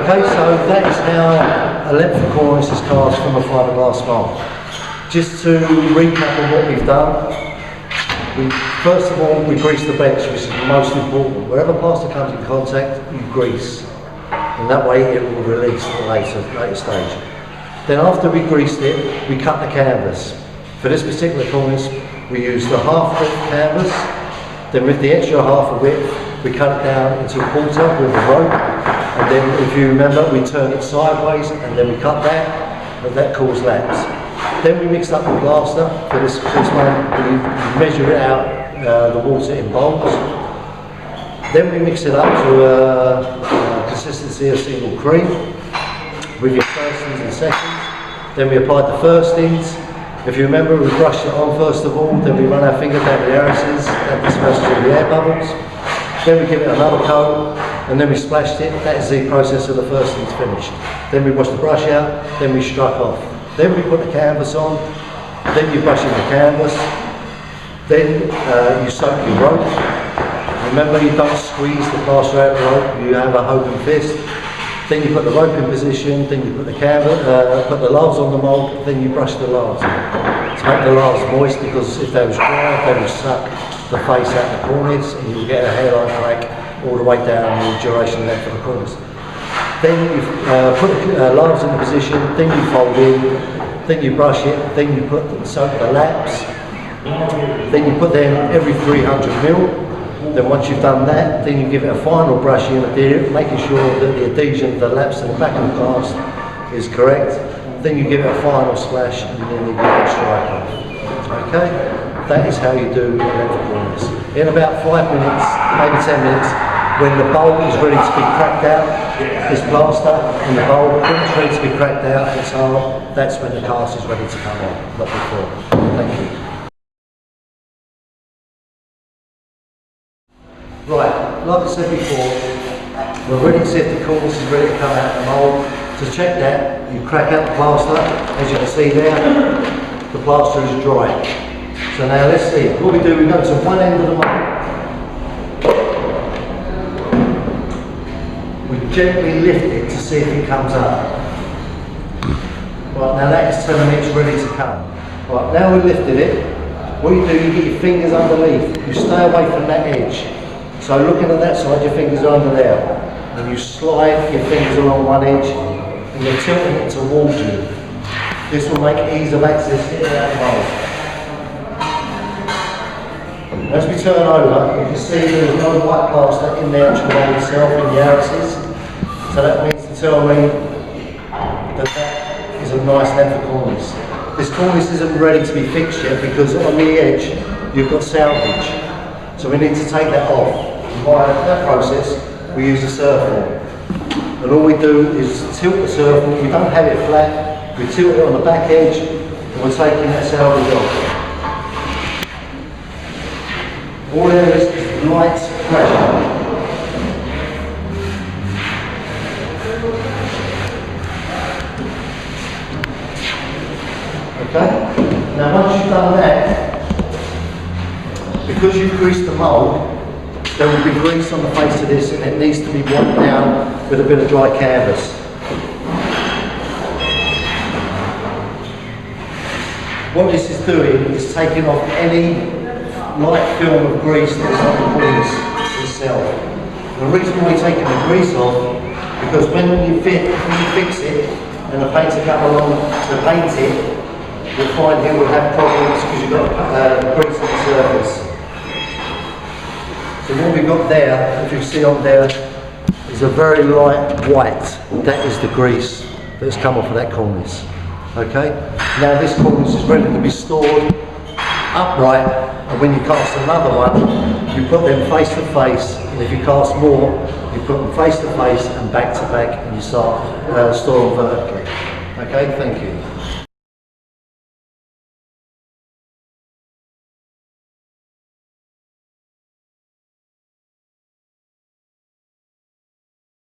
Okay, so that is how a length of cornice is cast from a fiberglass mould. Just to recap on what we've done, first of all we grease the bench, which is the most important. Wherever plaster comes in contact, you grease, and that way it will release at a later stage. Then after we greased it, we cut the canvas. For this particular cornice, we used the half width canvas. Then with the extra half a width, we cut it down into a quarter with a rope. And then if you remember, we turn it sideways and then we cut that, and that caused laps. Then we mixed up the plaster. For this one, we measure it out, the water in bowls. Then we mix it up to a consistency of single cream with your firstings and seconds. Then we applied the firstings. If you remember, we brushed it on first of all, then we run our finger down the irises and dispersed all the air bubbles. Then we give it another coat, and then we splashed it. That is the process of the firstings finished. Then we washed the brush out, then we struck off. Then we put the canvas on, then you brush in the canvas, then you soak your rope. Remember, you don't squeeze the plaster out the rope, you have a open fist. Then you put the rope in position, then you put the canvas, put the lathes on the mould, then you brush the lathes to make the lathes moist, because if they was dry, they would suck the face out the cornice and you'll get a hairline crack all the way down the duration length of the cornice. Then you put the lathes in the position, then you fold in, then you brush it, then you soak the laps, then you put them every 300ml. Then once you've done that, then you give it a final brushing of adhesion, making sure that the adhesion of the laps in the back of the cast is correct. Then you give it a final splash and then you give it a strike off. Okay? That is how you do a length of cornice. In about 5 minutes, maybe 10 minutes, when the bowl is ready to be cracked out, this plaster in the bowl, when it's ready to be cracked out, it's hard, that's when the cast is ready to come on, not before. Thank you. Right, like I said before, we're ready to see if the cornice is ready to come out of the mould. To check that, you crack out the plaster. As you can see there, the plaster is dry. So now let's see. What we do, we go to one end of the mould. We gently lift it to see if it comes up. Right, now that is telling me it's ready to come. Right, now we've lifted it. What you do, you get your fingers underneath. You stay away from that edge. So looking at that side, your fingers are under there. And you slide your fingers along one edge and you're tilting it towards you. This will make ease of access in that mould. As we turn over, you can see there's no white plaster in the actual mould itself, in the irises. So that means to tell me that that is a nice length of cornice. This cornice isn't ready to be fixed yet because on the edge you've got salvage. So we need to take that off. And by that process, we use a surfboard. And all we do is tilt the surfboard. We don't have it flat. We tilt it on the back edge, and we're taking that salvage off. All there is light pressure. Okay? Now once you've done that, because you've greased the mould, there will be grease on the face of this and it needs to be wiped down with a bit of dry canvas. What this is doing is taking off any light film of grease that is on the cornice itself. The reason why you're taking the grease off, because when you fix it and the painter come along to paint it, you'll find he will have problems because you've got grease on the surface. So what we've got there, if you see on there, is a very light white. That is the grease that has come off of that cornice. Okay? Now this cornice is ready to be stored upright, and when you cast another one, you put them face to face, and if you cast more, you put them face to face and back to back, and you start store them vertically. Okay? Thank you.